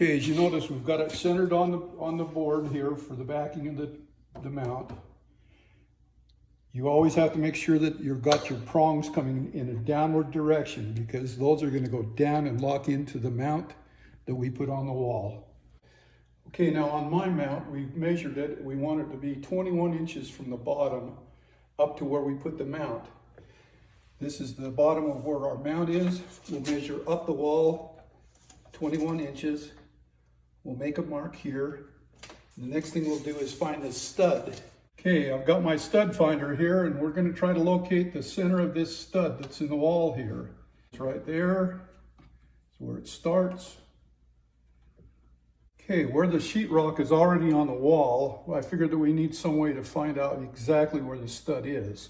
Okay, as you notice, we've got it centered on the board here for the backing of the mount. You always have to make sure that you've got your prongs coming in a downward direction, because those are going to go down and lock into the mount that we put on the wall. Okay, now on my mount, we've measured it. We want it to be 21 inches from the bottom up to where we put the mount. This is the bottom of where our mount is. We'll measure up the wall 21 inches. We'll make a mark here. The next thing we'll do is find the stud. Okay, I've got my stud finder here, and we're going to try to locate the center of this stud that's in the wall here. It's right there. It's where it starts. Okay, where the sheetrock is already on the wall, I figured that we need some way to find out exactly where the stud is.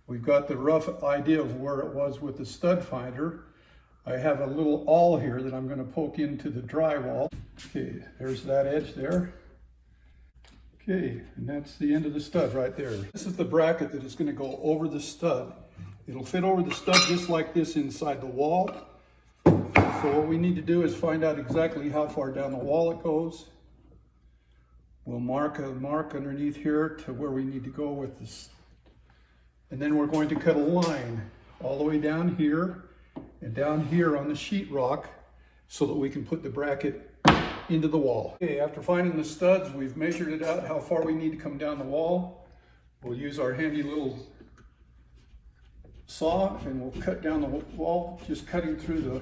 We've got the rough idea of where it was with the stud finder. I have a little awl here that I'm going to poke into the drywall. Okay, there's that edge there. Okay, and that's the end of the stud right there. This is the bracket that is going to go over the stud. It'll fit over the stud just like this inside the wall. So what we need to do is find out exactly how far down the wall it goes. We'll mark a mark underneath here to where we need to go with this. And then we're going to cut a line all the way down here and down here on the sheetrock so that we can put the bracket into the wall. Okay, after finding the studs, we've measured it out how far we need to come down the wall. We'll use our handy little saw and we'll cut down the wall, just cutting through the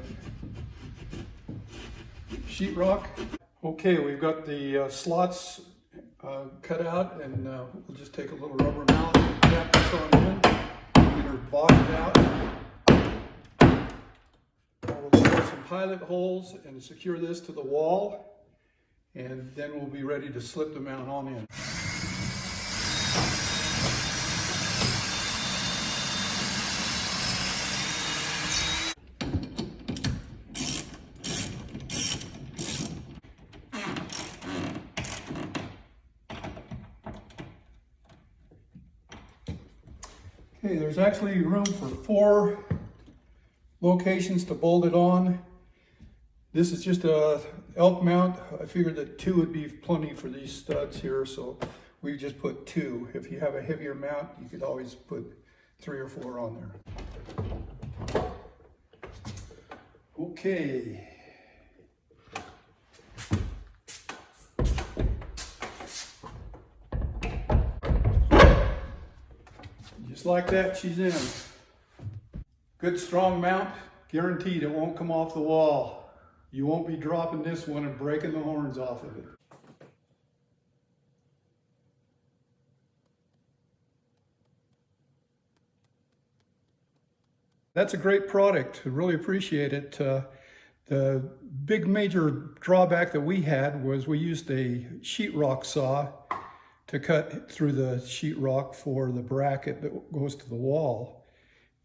sheetrock. Okay, we've got the slots cut out, and we'll just take a little rubber mallet and tap this on in, get her bottomed out. We'll put some pilot holes and secure this to the wall, and then we'll be ready to slip the mount on in. Okay, there's actually room for 4 locations to bolt it on. This is just a elk mount. I figured that 2 would be plenty for these studs here, so we just put 2. If you have a heavier mount, you could always put 3 or 4 on there. Okay. Just like that, she's in. Good strong mount, guaranteed it won't come off the wall. You won't be dropping this one and breaking the horns off of it. That's a great product. I really appreciate it. The big major drawback that we had was we used a sheetrock saw to cut through the sheetrock for the bracket that goes to the wall.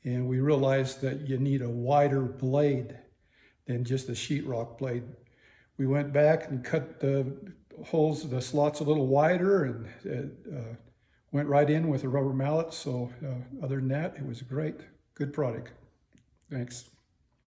And we realized that you need a wider blade than just a sheetrock blade. We went back and cut the holes, the slots a little wider, and it went right in with a rubber mallet. So other than that, it was a good product. Thanks.